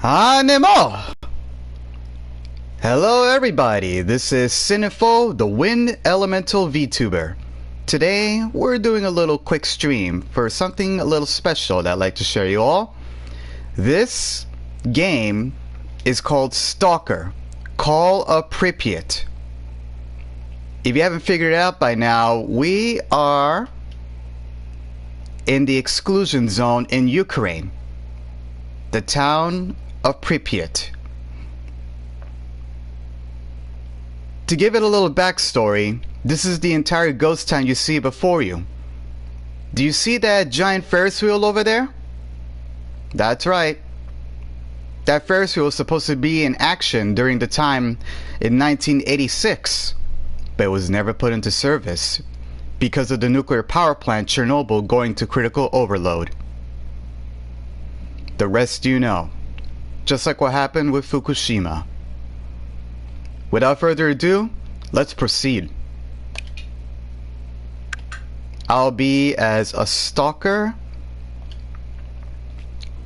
Animo! Hello everybody, this is Cinefo, the Wind Elemental VTuber. Today, we're doing a little quick stream for something a little special that I'd like to share you all. This game is called Stalker, Call of Pripyat. If you haven't figured it out by now, we are in the Exclusion Zone in Ukraine. The town of Pripyat. To give it a little backstory, this is the entire ghost town you see before you. Do you see that giant Ferris wheel over there? That's right. That Ferris wheel was supposed to be in action during the time in 1986, but it was never put into service because of the nuclear power plant Chernobyl going to critical overload. The rest you know. Just like what happened with Fukushima. Without further ado, let's proceed. I'll be as a stalker.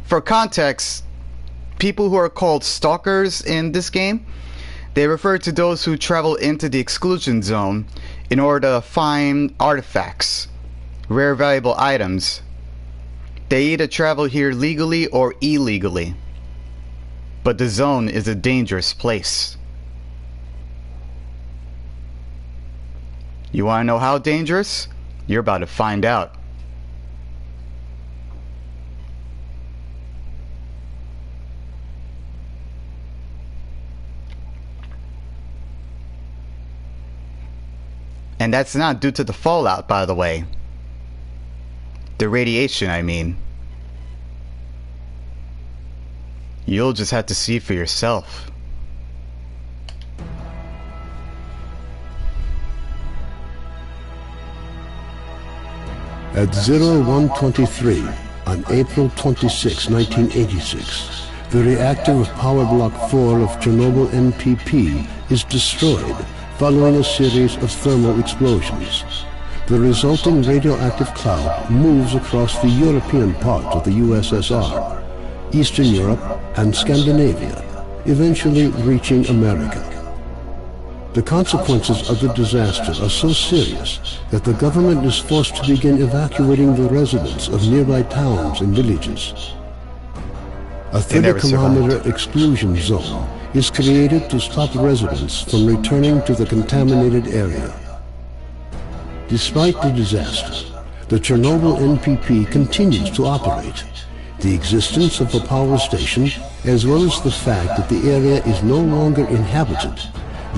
For context, people who are called stalkers in this game, they refer to those who travel into the exclusion zone in order to find artifacts, rare valuable items. They either travel here legally or illegally. But the zone is a dangerous place. You want to know how dangerous? You're about to find out. And that's not due to the fallout, by the way. The radiation, I mean. You'll just have to see for yourself. At 0123 on April 26, 1986, the reactor of Power Block 4 of Chernobyl NPP is destroyed following a series of thermal explosions. The resulting radioactive cloud moves across the European part of the USSR, Eastern Europe, and Scandinavia, eventually reaching America. The consequences of the disaster are so serious that the government is forced to begin evacuating the residents of nearby towns and villages. A 30-kilometer exclusion zone is created to stop residents from returning to the contaminated area. Despite the disaster, the Chernobyl NPP continues to operate. The existence of a power station, as well as the fact that the area is no longer inhabited,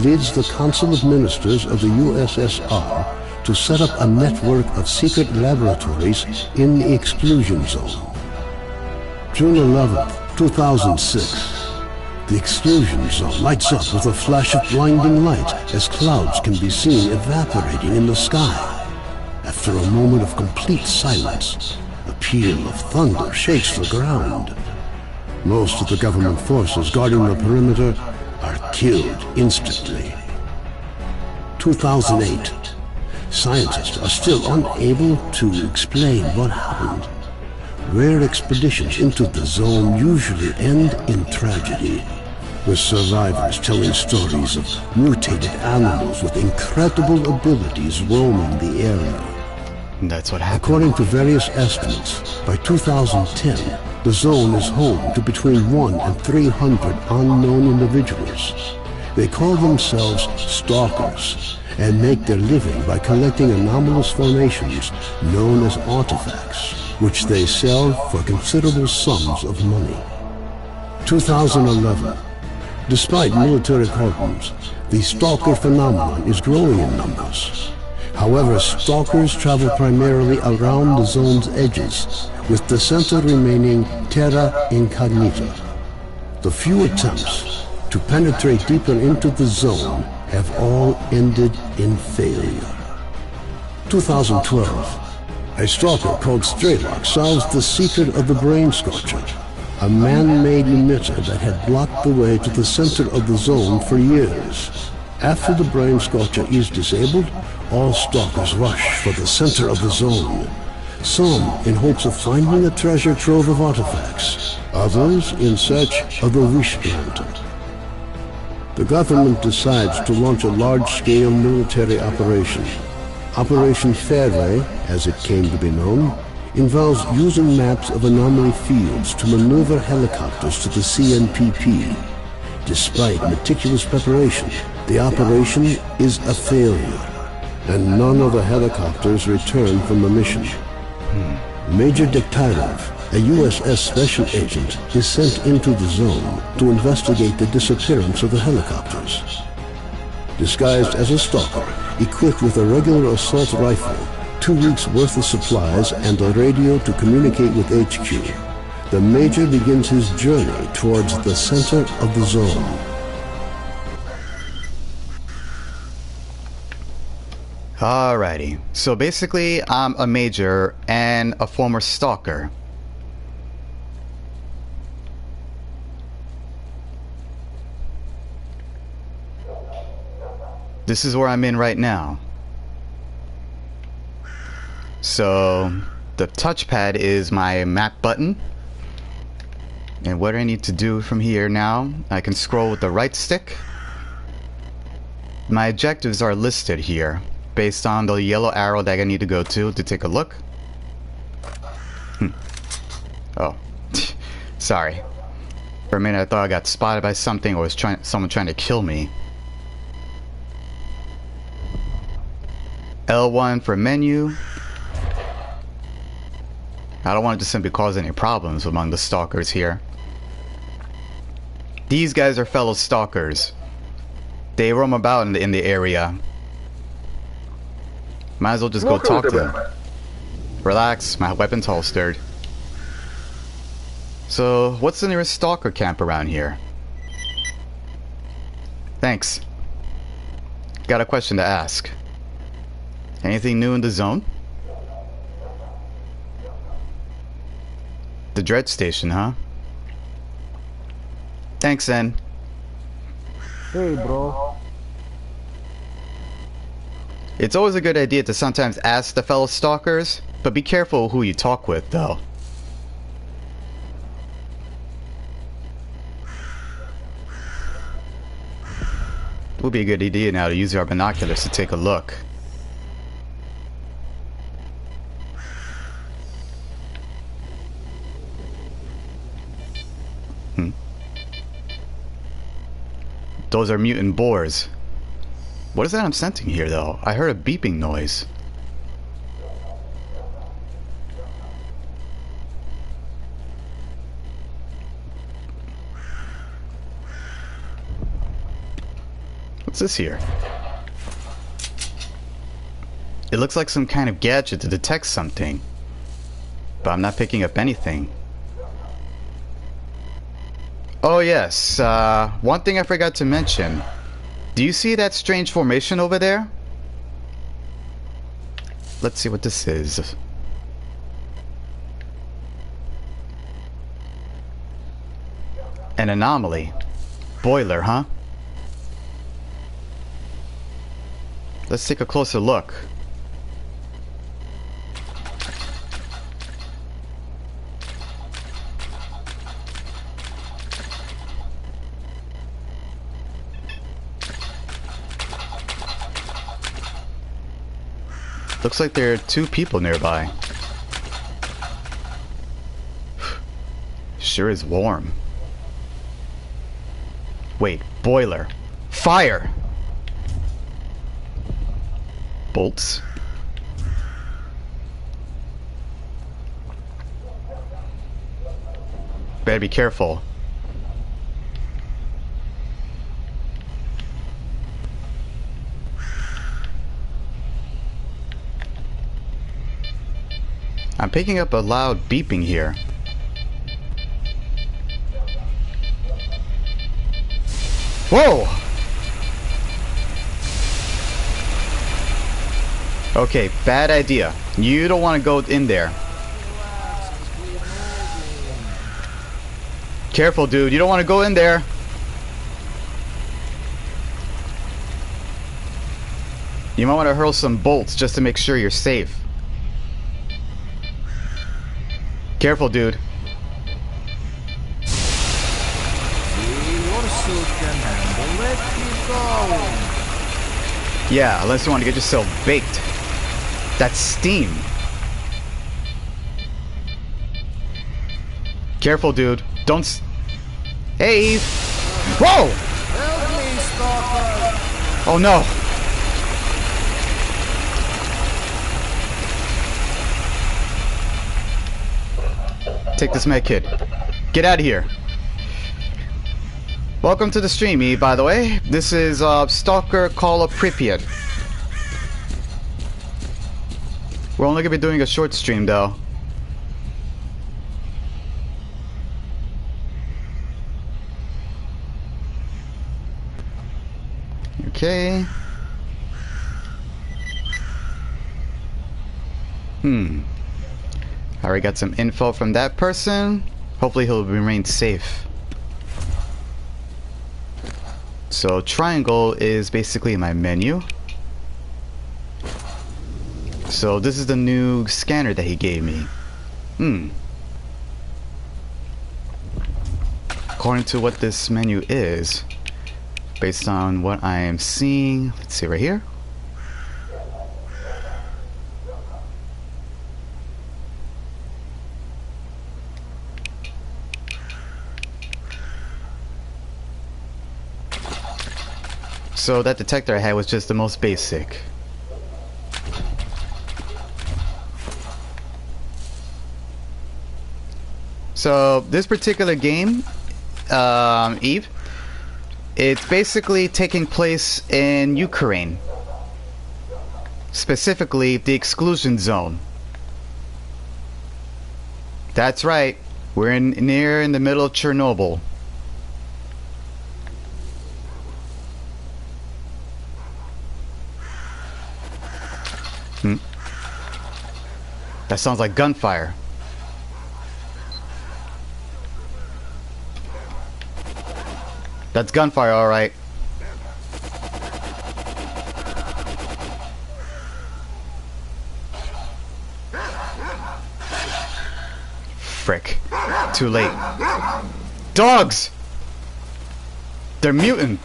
leads the Council of Ministers of the USSR to set up a network of secret laboratories in the exclusion zone. June 11, 2006. The exclusion zone lights up with a flash of blinding light as clouds can be seen evaporating in the sky. After a moment of complete silence, a peal of thunder shakes the ground. Most of the government forces guarding the perimeter are killed instantly. 2008. Scientists are still unable to explain what happened. Rare expeditions into the zone usually end in tragedy, with survivors telling stories of mutated animals with incredible abilities roaming the area. That's what happened. According to various estimates, by 2010, the zone is home to between 1 and 300 unknown individuals. They call themselves stalkers and make their living by collecting anomalous formations known as artifacts, which they sell for considerable sums of money. 2011. Despite military cordons, the stalker phenomenon is growing in numbers. However, stalkers travel primarily around the zone's edges, with the center remaining terra incognita. The few attempts to penetrate deeper into the zone have all ended in failure. 2012. A stalker called Straylock solves the secret of the Brain Scorcher, a man-made emitter that had blocked the way to the center of the zone for years. After the Brain Scorcher is disabled, all stalkers rush for the center of the zone. some in hopes of finding a treasure trove of artifacts, others in search of the Wishland. The government decides to launch a large-scale military operation. Operation Fairway, as it came to be known, involves using maps of anomaly fields to maneuver helicopters to the CNPP. Despite meticulous preparation, the operation is a failure, and none of the helicopters return from the mission. Major Dektarov, a USS special agent, is sent into the zone to investigate the disappearance of the helicopters. Disguised as a stalker, equipped with a regular assault rifle, 2 weeks' worth of supplies, and a radio to communicate with HQ, the Major begins his journey towards the center of the zone. Alrighty, so basically I'm a Major and a former Stalker. This is where I'm in right now. So the touchpad is my map button, and what I need to do from here now, I can scroll with the right stick. My objectives are listed here based on the yellow arrow that I need to go to take a look. Oh, sorry. For a minute I thought I got spotted by something, or was someone trying to kill me. L1 for menu. I don't want it to simply cause any problems among the stalkers here. These guys are fellow stalkers. They roam about in the area. Might as well just go talk to them. Relax, my weapon's holstered. So, what's the nearest stalker camp around here? Thanks. Got a question to ask. Anything new in the zone? The Dread Station, huh? Thanks, Zen. Hey, bro. It's always a good idea to sometimes ask the fellow stalkers, but be careful who you talk with, though. It would be a good idea now to use our binoculars to take a look. Those are mutant boars. What is that I'm sensing here, though? I heard a beeping noise. What's this here? It looks like some kind of gadget to detect something, but I'm not picking up anything. Oh yes, one thing I forgot to mention. Do you see that strange formation over there? Let's see what this is. An anomaly. Boiler, huh? Let's take a closer look. Looks like there are 2 people nearby. Sure is warm. Wait, boiler. Fire! Bolts. Better be careful. I'm picking up a loud beeping here. Whoa! Okay, bad idea. You don't want to go in there. Careful, dude. You don't want to go in there. You might want to hurl some bolts just to make sure you're safe. Careful, dude. Your suit can handle it. Keep going. Yeah, unless you want to get yourself baked. That's steam. Careful, dude. Don't. Hey, Eve. Whoa! Help me, Stalker. Oh no. Take this med kit. Get out of here. Welcome to the stream, Eve, by the way. This is Stalker Call of Pripyat. We're only gonna be doing a short stream though. Okay. I already got some info from that person. Hopefully he'll remain safe. So triangle is basically my menu. So this is the new scanner that he gave me. According to what this menu is, based on what I am seeing, let's see right here. So that detector I had was just the most basic. So this particular game, Eve, it's basically taking place in Ukraine. Specifically, the Exclusion Zone. That's right. We're near in the middle of Chernobyl. That sounds like gunfire. That's gunfire, all right. Frick. Too late. Dogs! They're mutant.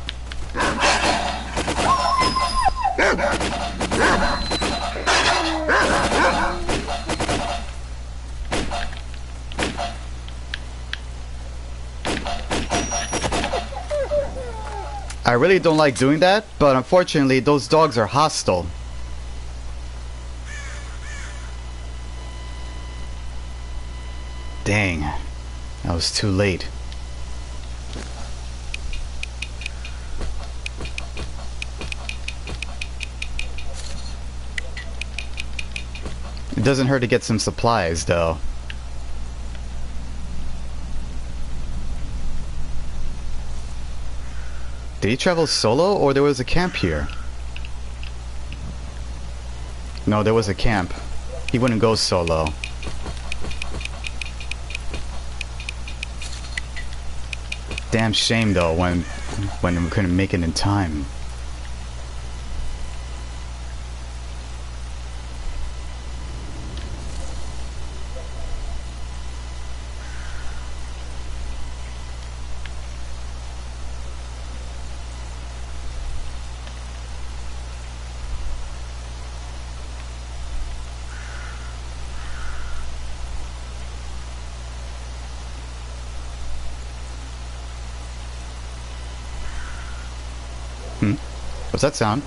I really don't like doing that, but unfortunately those dogs are hostile. Dang, that was too late. It doesn't hurt to get some supplies though. Did he travel solo, or there was a camp here? No, there was a camp. He wouldn't go solo. Damn shame though when we couldn't make it in time. What's that sound?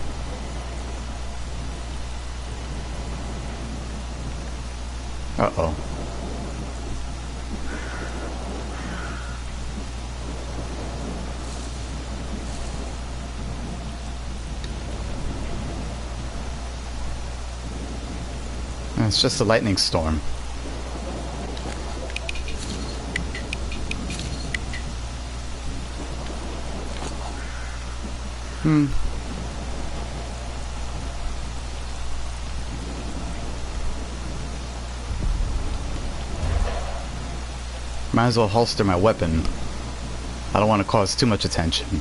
Uh-oh. It's just a lightning storm. Might as well holster my weapon. I don't want to cause too much attention.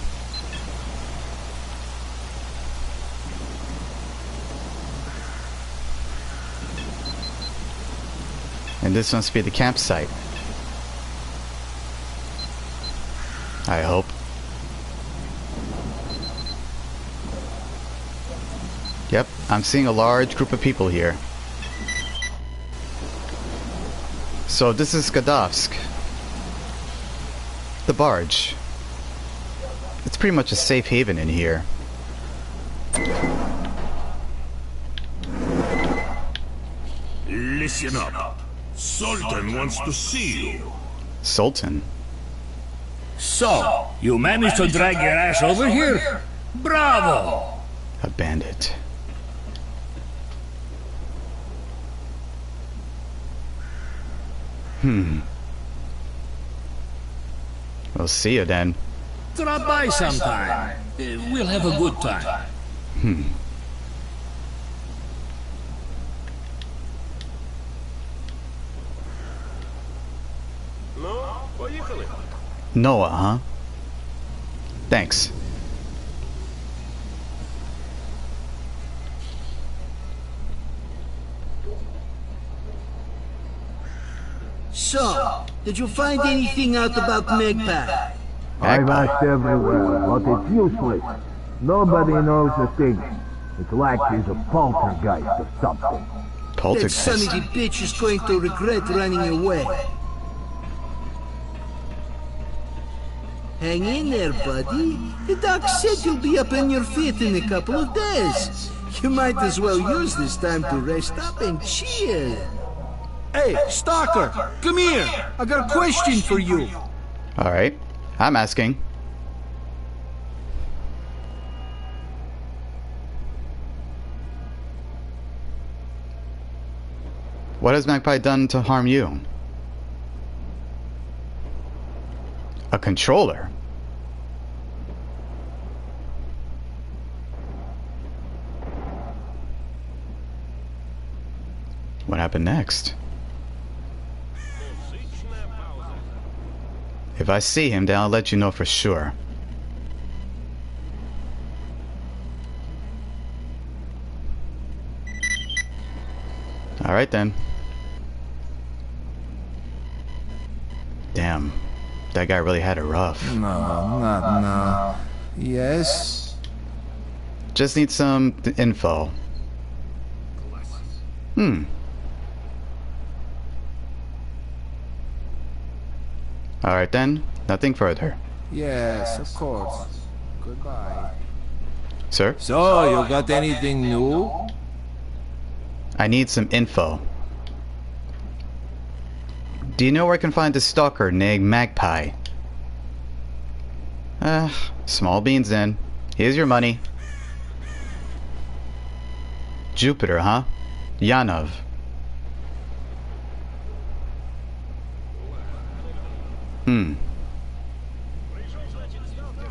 And this must be the campsite. I hope. Yep, I'm seeing a large group of people here. So this is Gadovsk. The barge. It's pretty much a safe haven in here. Listen up. Sultan wants to see you. Sultan? So, you managed to drag your ass over here? Bravo! A bandit. We'll see you then. Drop by sometime. We'll have a good time. Noah, huh? Thanks. So, did you find anything out about Magpie? I've asked everywhere, but it's useless. Nobody knows a thing. It's like he's a poltergeist or something. That Poltergeist. son of a bitch is going to regret running away. Hang in there, buddy. The doc said you'll be up on your feet in a couple of days. You might as well use this time to rest up and chill. Hey, Stalker, come here. I got a question for you. Alright. I'm asking. What has Magpie done to harm you? A controller? What happened next? If I see him, then I'll let you know for sure. Alright then. Damn. That guy really had it rough. No, not no. Yes? Just need some info. Alright then. Nothing further. Yes, of course. Goodbye. Sir? So, you got anything new? I need some info. Do you know where I can find the stalker named Magpie? Small beans then. Here's your money. Jupiter, huh? Yanov.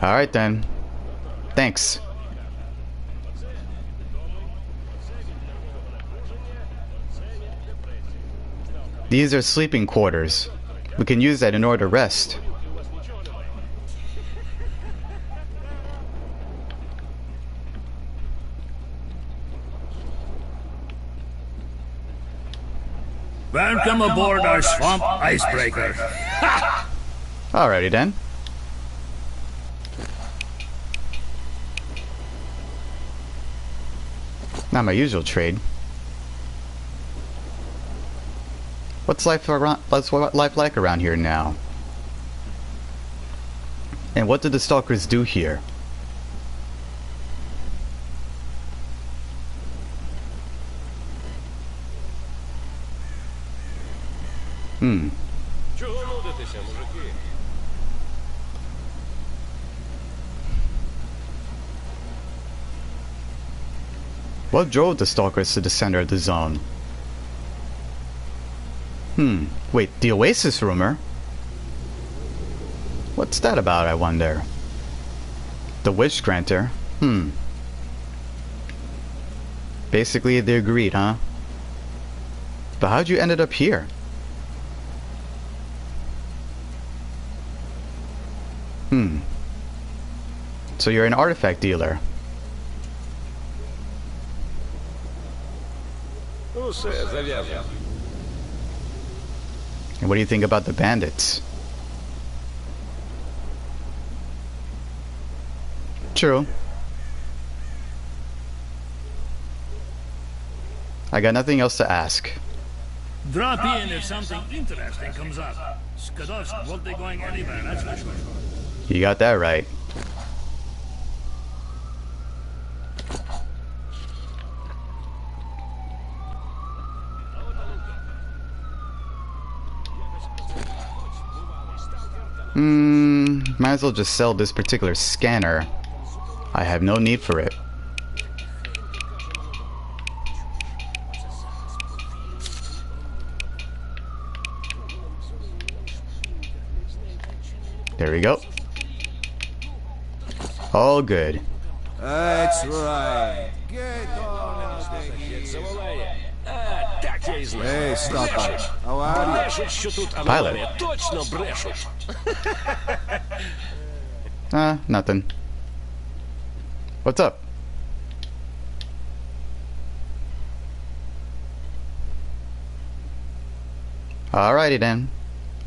Alright then. Thanks. These are sleeping quarters. We can use that in order to rest. Welcome aboard our swamp icebreaker. Alrighty then. Not my usual trade. What's life like around here now? And what did the stalkers do here? What drove the stalkers to the center of the zone? Wait, the Oasis rumor? What's that about, I wonder? The Wish Granter? Basically, they agreed, huh? But how'd you ended up here? So you're an artifact dealer. And what do you think about the bandits? True. I got nothing else to ask. Drop in if something interesting comes up. Skadovsk won't be going anywhere, that's for sure. You got that right. Might as well just sell this particular scanner. I have no need for it. There we go. All good. That's right. Get on out there. Hey, Stalker. How are you? Pilot. Nothing. What's up? Alrighty then.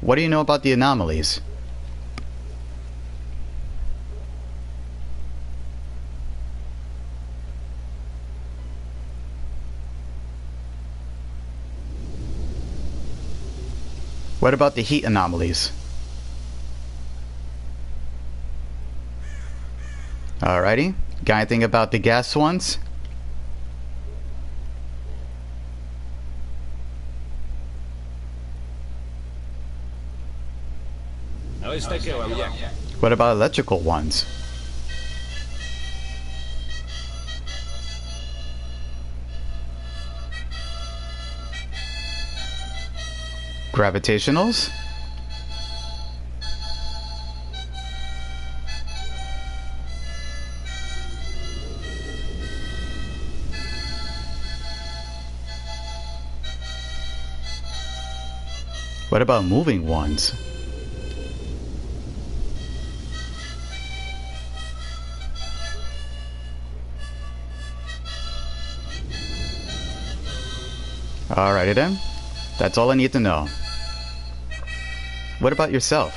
What do you know about the anomalies? What about the heat anomalies? Alrighty. Got anything about the gas ones? What about electrical ones? Gravitationals? What about moving ones? Alrighty then. That's all I need to know. What about yourself?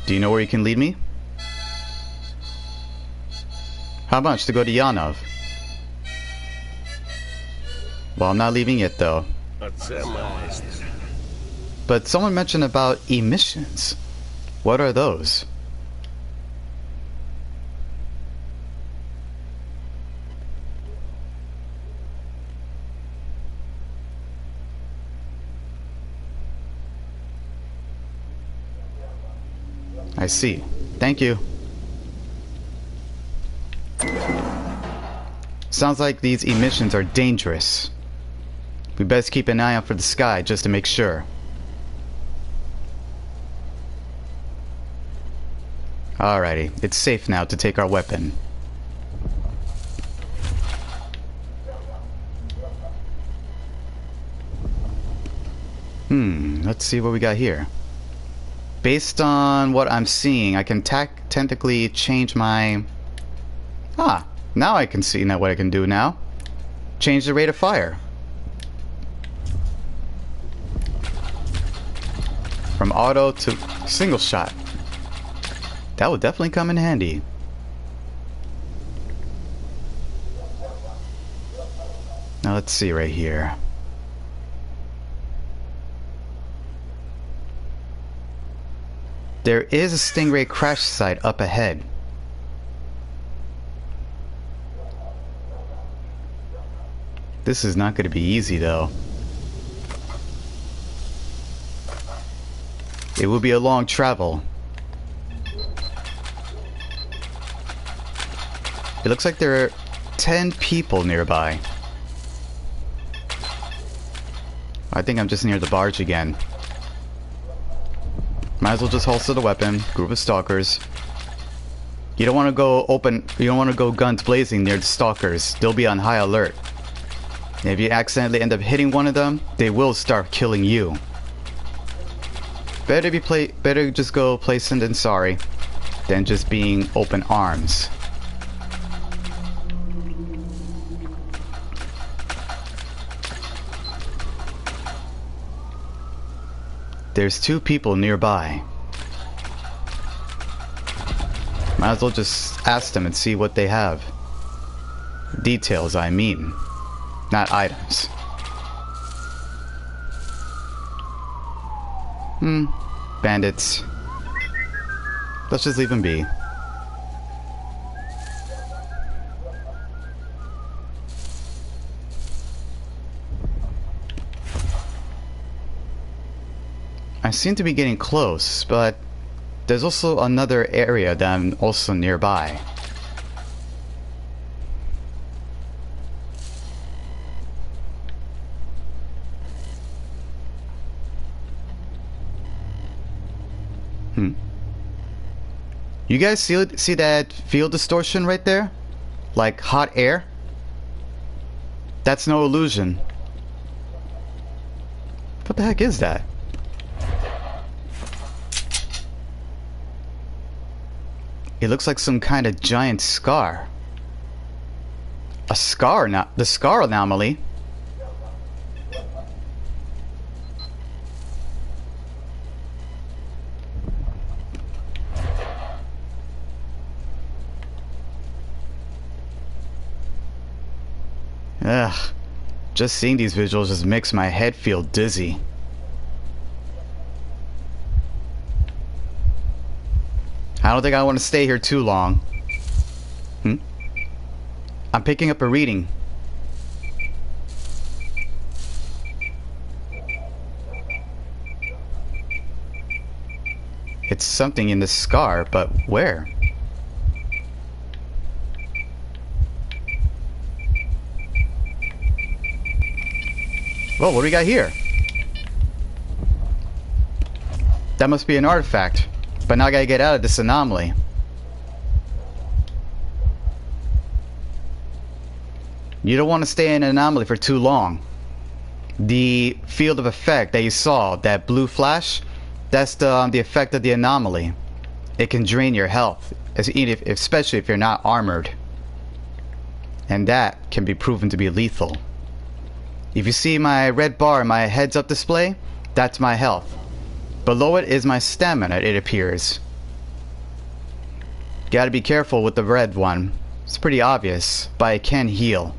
Do you know where you can lead me? How much to go to Yanov? Well, I'm not leaving yet though. But someone mentioned about emissions. What are those? I see. Thank you. Sounds like these emissions are dangerous. We best keep an eye out for the sky just to make sure. Alrighty, it's safe now to take our weapon. Let's see what we got here. Based on what I'm seeing, I can technically change my... now I can see what I can do now. Change the rate of fire. From auto to single shot. That would definitely come in handy. Now let's see right here. There is a Stingray crash site up ahead. This is not going to be easy though. It will be a long travel. It looks like there are 10 people nearby. I think I'm just near the barge again. Might as well just holster the weapon. Group of stalkers. You don't want to go guns blazing near the stalkers. They'll be on high alert. And if you accidentally end up hitting one of them, they will start killing you. Better just go placing than sorry than just being open arms. There's two people nearby. Might as well just ask them and see what they have. Details, I mean. Not items. Bandits. Let's just leave them be. I seem to be getting close, but there's also another area that I'm also nearby. You guys see that field distortion right there? Like hot air? That's no illusion. What the heck is that? It looks like some kind of giant scar. A scar? Not the scar anomaly. Ugh. Just seeing these visuals just makes my head feel dizzy. I don't think I want to stay here too long. I'm picking up a reading. It's something in the scar, but where? Whoa, what do we got here? That must be an artifact. But now I gotta get out of this anomaly. You don't want to stay in an anomaly for too long. The field of effect that you saw, that blue flash, that's the effect of the anomaly. It can drain your health, especially if you're not armored. And that can be proven to be lethal. If you see my red bar in my heads up display, that's my health. Below it is my stamina, it appears. Gotta be careful with the red one. It's pretty obvious, but it can heal.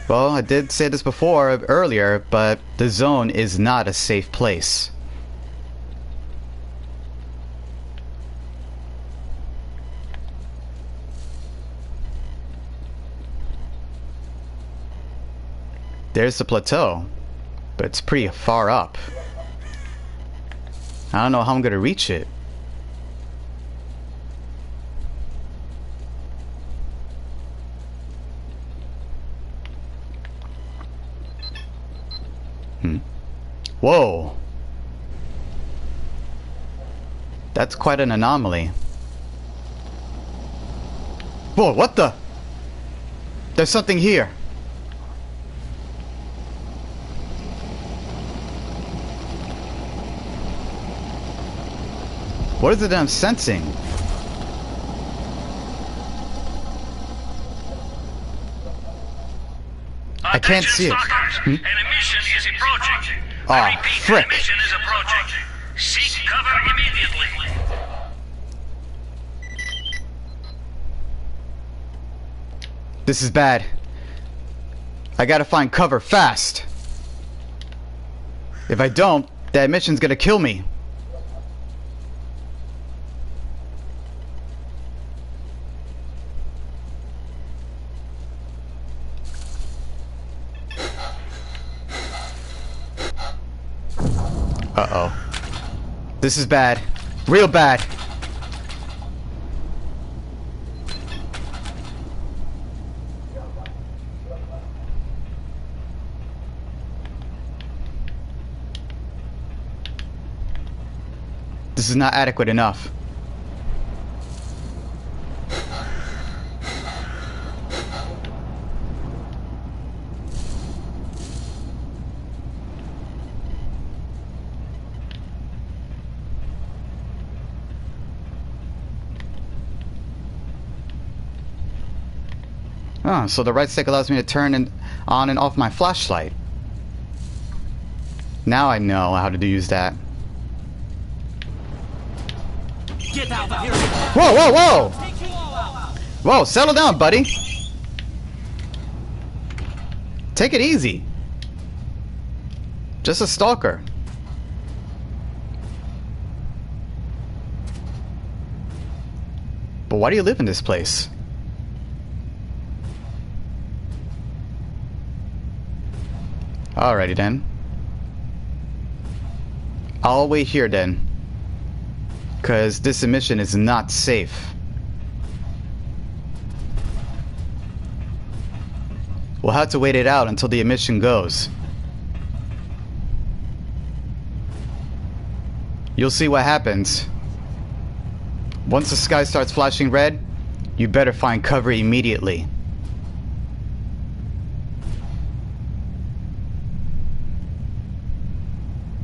Well, I did say this earlier, but the zone is not a safe place. There's the plateau, but it's pretty far up. I don't know how I'm gonna reach it. Whoa! That's quite an anomaly. Whoa, what the? There's something here. What is it that I'm sensing? I can't see it. An emission is approaching. Ah, frick. An emission is approaching. Seek cover immediately. This is bad. I gotta find cover fast. If I don't, that mission's gonna kill me. Uh-oh. This is bad. Real bad. This is not adequate enough. Huh, so the right stick allows me to turn on and off my flashlight. Now I know how to use that. Get out of here! Whoa, whoa, whoa! Whoa, settle down, buddy. Take it easy. Just a stalker. But why do you live in this place? Alrighty then. I'll wait here then. 'Cause this mission is not safe. We'll have to wait it out until the emission goes. You'll see what happens. Once the sky starts flashing red, you better find cover immediately.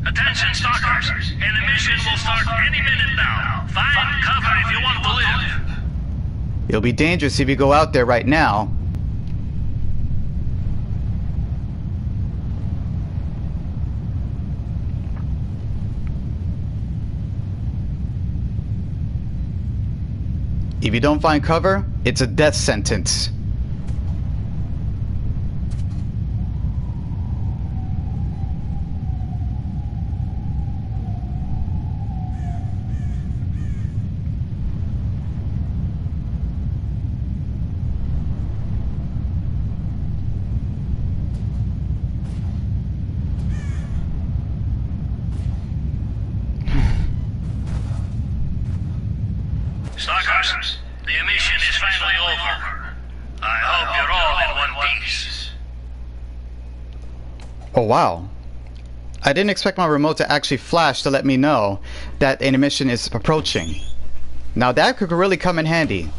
Attention, Stalkers! An emission will start any minute now. Find cover if you want to live. It'll be dangerous if you go out there right now. If you don't find cover, it's a death sentence. Stalkers, the emission is finally over. I hope you're all in one piece. Oh wow. I didn't expect my remote to actually flash to let me know that an emission is approaching. Now that could really come in handy.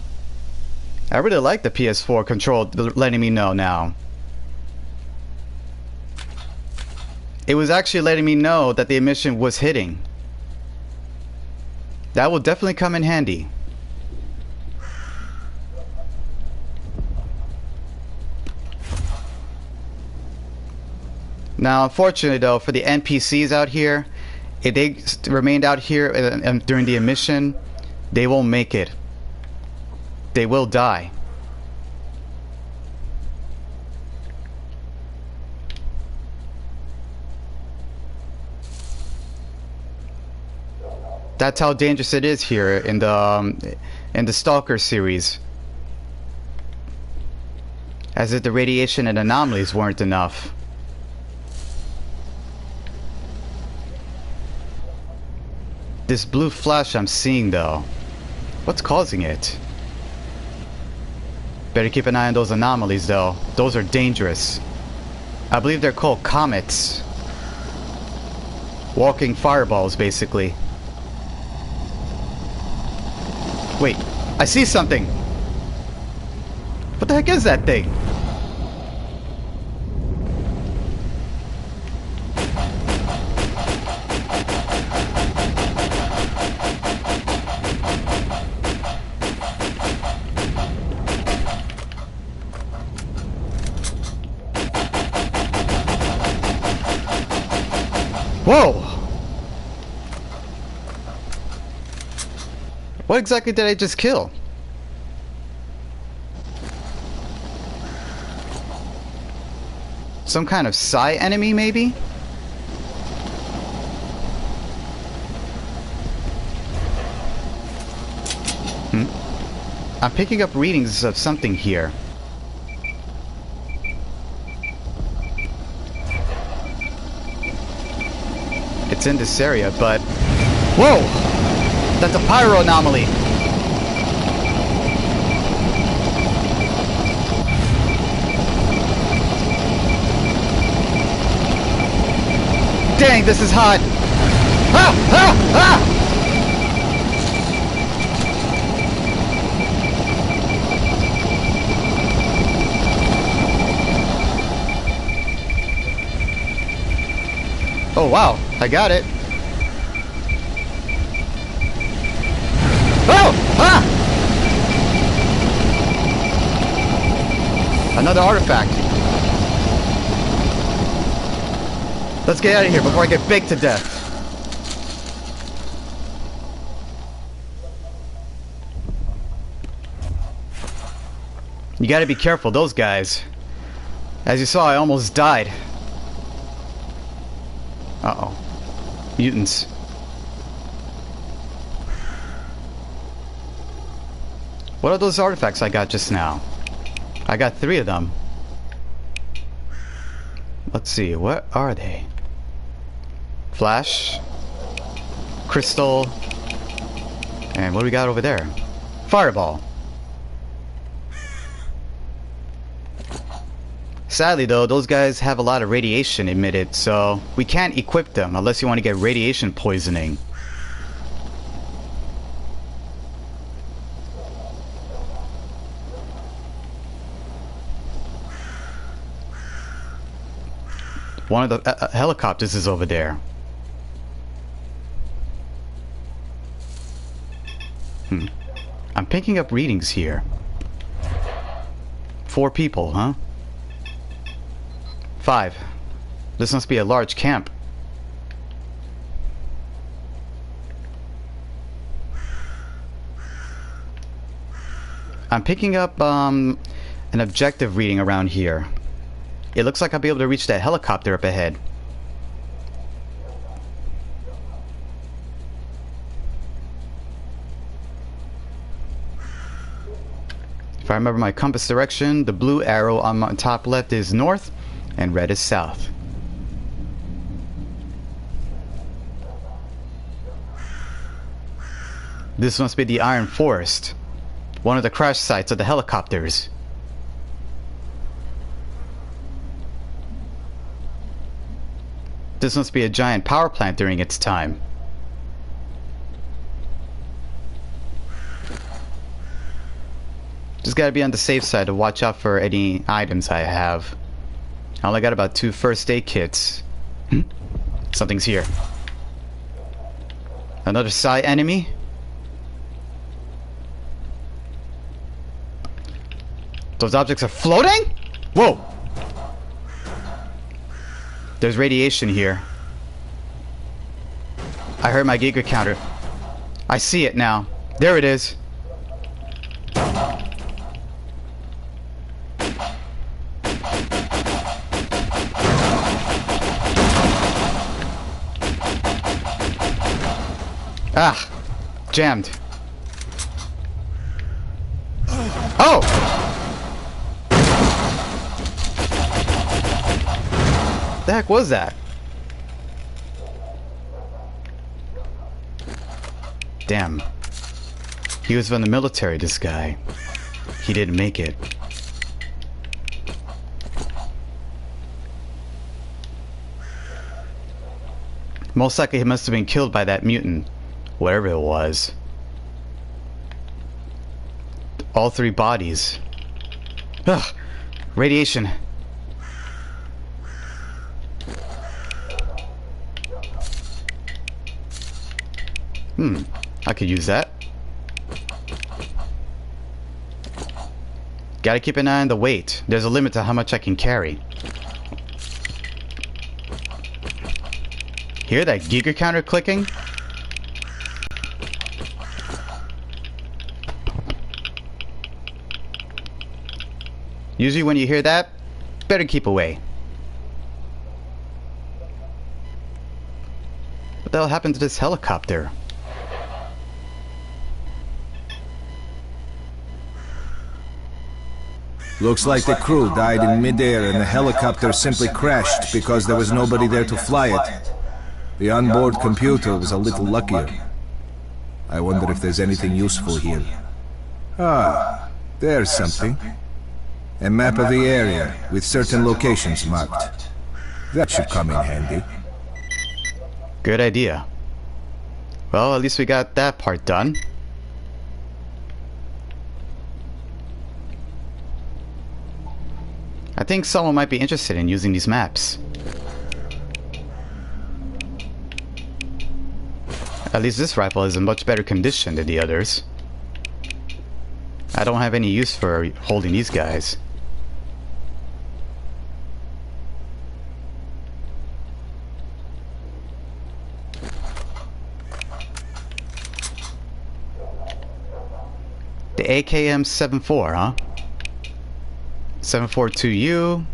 I really like the PS4 control letting me know now. It was actually letting me know that the emission was hitting. That will definitely come in handy. Now, unfortunately though, for the NPCs out here, if they remained out here during the emission, they won't make it. They will die. That's how dangerous it is here in the Stalker series. As if the radiation and anomalies weren't enough. This blue flash I'm seeing though, what's causing it? Better keep an eye on those anomalies though. Those are dangerous. I believe they're called comets. Walking fireballs basically. Wait, I see something! What the heck is that thing? Whoa! What exactly did I just kill? Some kind of psi enemy, maybe? I'm picking up readings of something here. It's in this area, but... Whoa! That's a pyro anomaly! Dang, this is hot! Ah! Ah! Ah! Oh wow, I got it. Oh! Ah! Another artifact. Let's get out of here before I get baked to death. You gotta be careful, those guys. As you saw, I almost died. Uh-oh. Mutants. What are those artifacts I got just now? I got 3 of them. Let's see, what are they? Flash. Crystal. And what do we got over there? Fireball. Sadly though, those guys have a lot of radiation emitted, so we can't equip them unless you want to get radiation poisoning. One of the helicopters is over there. I'm picking up readings here. 4 people, huh? 5. This must be a large camp. I'm picking up an objective reading around here. It looks like I'll be able to reach that helicopter up ahead. If I remember my compass direction, the blue arrow on my top left is north and red is south. This must be the Iron Forest, one of the crash sites of the helicopters. This must be a giant power plant during its time. Just gotta be on the safe side to watch out for any items I have. I only got about 2 first aid kits. Something's here. Another psi enemy? Those objects are floating? Whoa! There's radiation here. I heard my Giga counter. I see it now. There it is. Ah! Jammed. Oh! The heck was that? Damn. He was from the military, this guy. He didn't make it. Most likely he must have been killed by that mutant. Whatever it was. All 3 bodies. Ugh! Radiation. I could use that. Gotta keep an eye on the weight. There's a limit to how much I can carry. Hear that Giga counter clicking? Usually when you hear that, better keep away. What the hell happened to this helicopter? Looks like the crew died in midair and the helicopter simply crashed because there was nobody there to fly it. The onboard computer was a little luckier. I wonder if there's anything useful here. Ah, there's something. A map of the area with certain locations marked. That should come in handy. Good idea. Well, at least we got that part done. I think someone might be interested in using these maps. At least this rifle is in much better condition than the others. I don't have any use for holding these guys. The AKM-74, huh? 742U.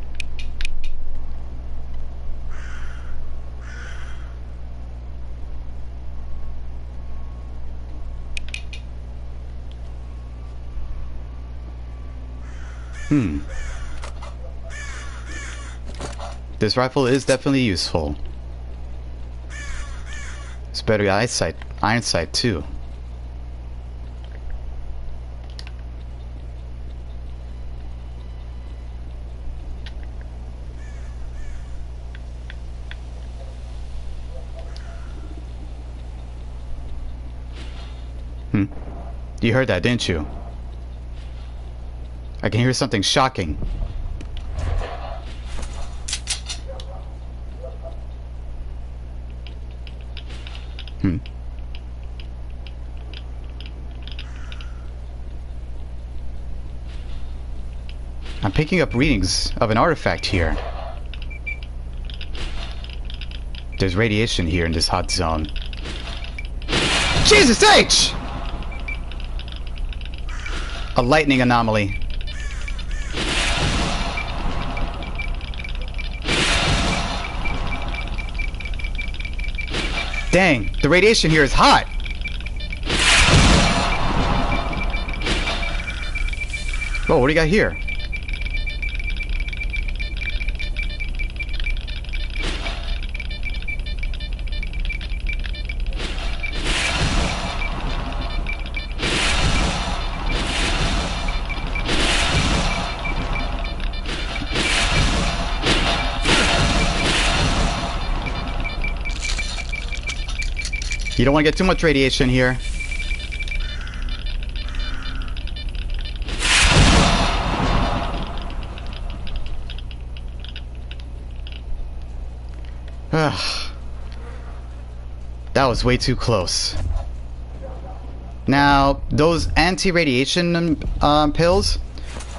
This rifle is definitely useful. It's better eyesight, iron sight too. You heard that, didn't you? I can hear something shocking. I'm picking up readings of an artifact here. There's radiation here in this hot zone. Jesus H! A lightning anomaly. Dang, the radiation here is hot. Oh, what do you got here? You don't want to get too much radiation here. That was way too close. Now, those anti-radiation pills,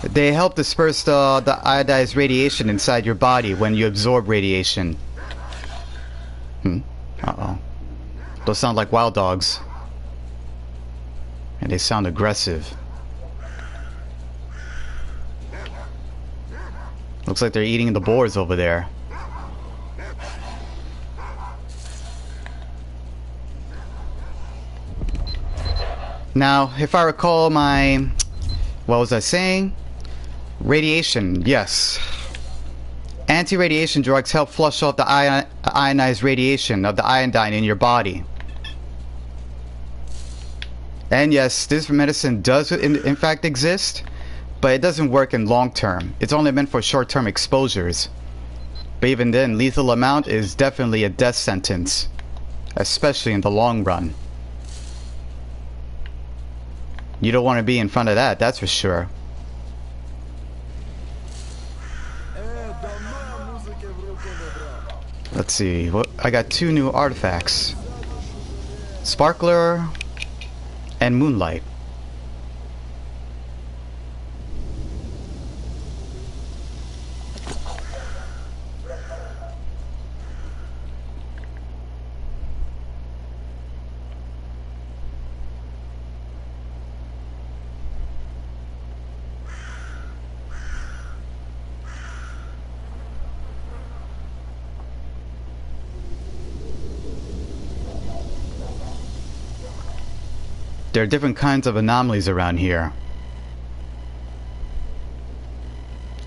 they help disperse the iodized radiation inside your body when you absorb radiation. Uh-oh. Those sound like wild dogs. And they sound aggressive. Looks like they're eating the boars over there. Now, if I recall my... What was I saying? Radiation, yes. Anti-radiation drugs help flush off the ionized radiation of the iodine in your body. And yes, this medicine does in fact exist, but it doesn't work in long term. It's only meant for short-term exposures. But even then, lethal amount is definitely a death sentence, especially in the long run. You don't want to be in front of that, that's for sure. Let's see, I got 2 new artifacts. Sparkler and Moonlight. There are different kinds of anomalies around here.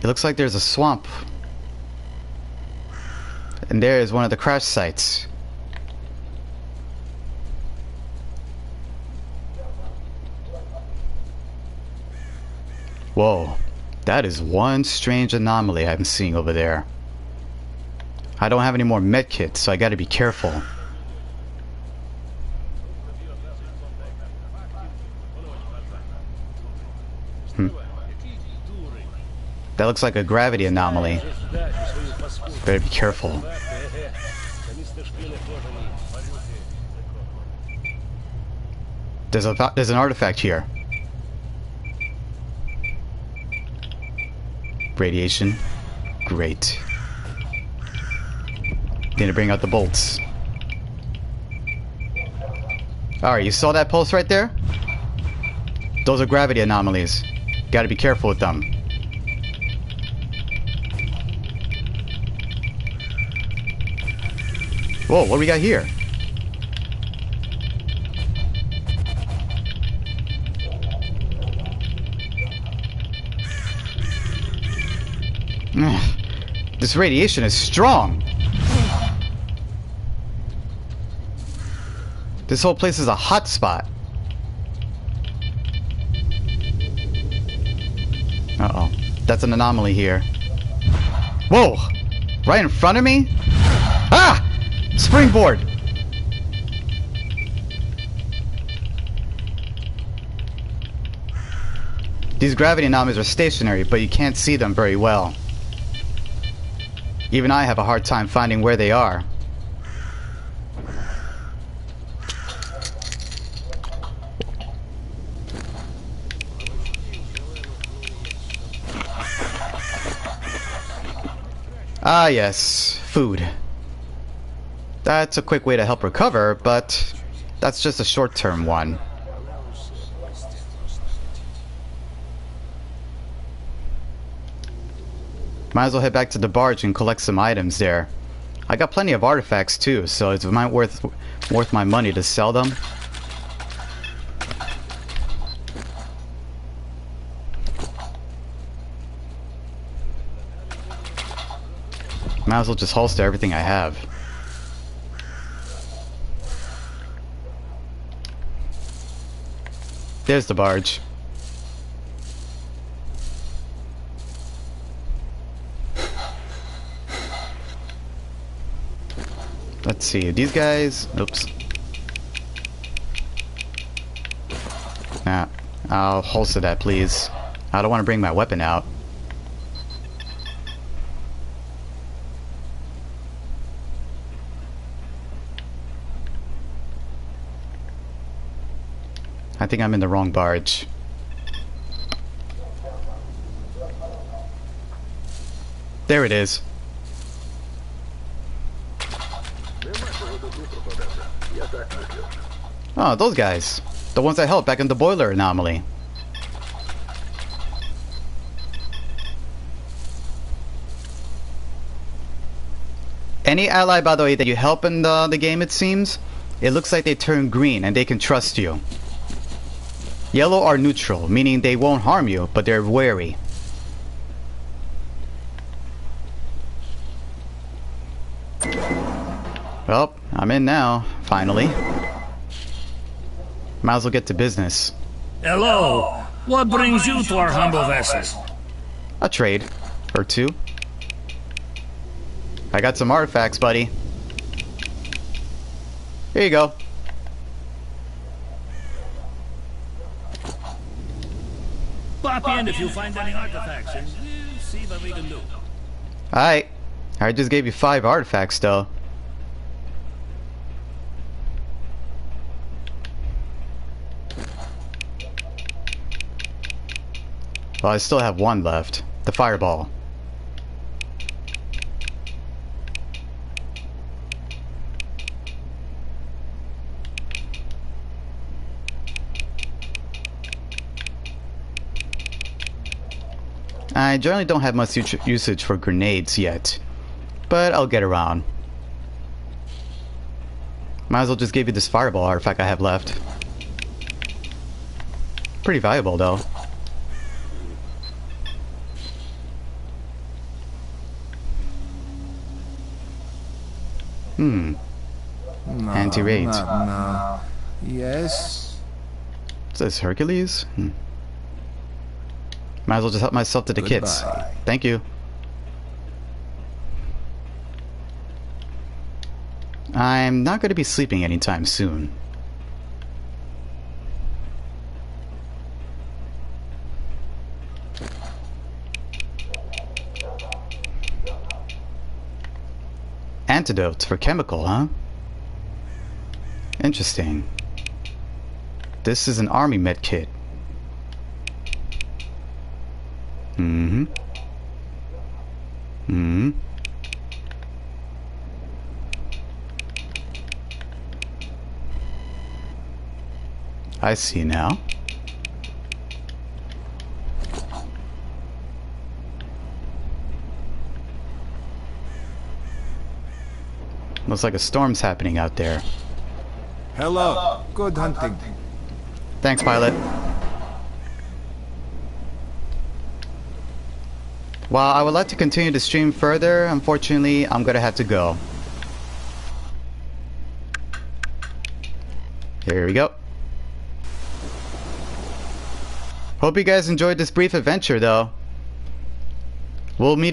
It looks like there's a swamp. And there is one of the crash sites. Whoa, that is one strange anomaly I'm seeing over there. I don't have any more medkits, so I gotta be careful. That looks like a gravity anomaly. Better be careful. There's an artifact here. Radiation. Great. Need to bring out the bolts. Alright, you saw that pulse right there? Those are gravity anomalies. Gotta be careful with them. Whoa, what do we got here? This radiation is strong. This whole place is a hot spot. Uh-oh. That's an anomaly here. Whoa! Right in front of me? Ah! Springboard! These gravity anomalies are stationary, but you can't see them very well. Even I have a hard time finding where they are. Ah yes, food. That's a quick way to help recover, but that's just a short-term one. Might as well head back to the barge and collect some items there. I got plenty of artifacts too, so it's might worth my money to sell them. Might as well just holster everything I have. There's the barge. Let's see, these guys... Oops. Nah, I'll holster that, please. I don't want to bring my weapon out. I think I'm in the wrong barge. There it is. Oh, those guys. The ones I helped back in the boiler anomaly. Any ally, by the way, that you help in the game, it seems, it looks like they turn green and they can trust you. Yellow are neutral, meaning they won't harm you, but they're wary. Well, I'm in now, finally. Might as well get to business. Hello. What brings you to our humble vessel? A trade. Or two. I got some artifacts, buddy. Here you go. Pop in if you find any artifacts, and we'll see what we can do. Alright. I just gave you 5 artifacts, though. Well, I still have 1 left. The fireball. I generally don't have much usage for grenades yet, but I'll get around. Might as well just give you this fireball artifact I have left. Pretty valuable though. No, anti-raids. No. Yes? Is this Hercules? Might as well just help myself to the kits. Thank you. I'm not going to be sleeping anytime soon. Antidote for chemical, huh? Interesting. This is an army med kit. I see now. Looks like a storm's happening out there. Hello. Good hunting. Thanks, pilot. While I would like to continue to stream further, unfortunately, I'm gonna have to go. Here we go. Hope you guys enjoyed this brief adventure, though. We'll meet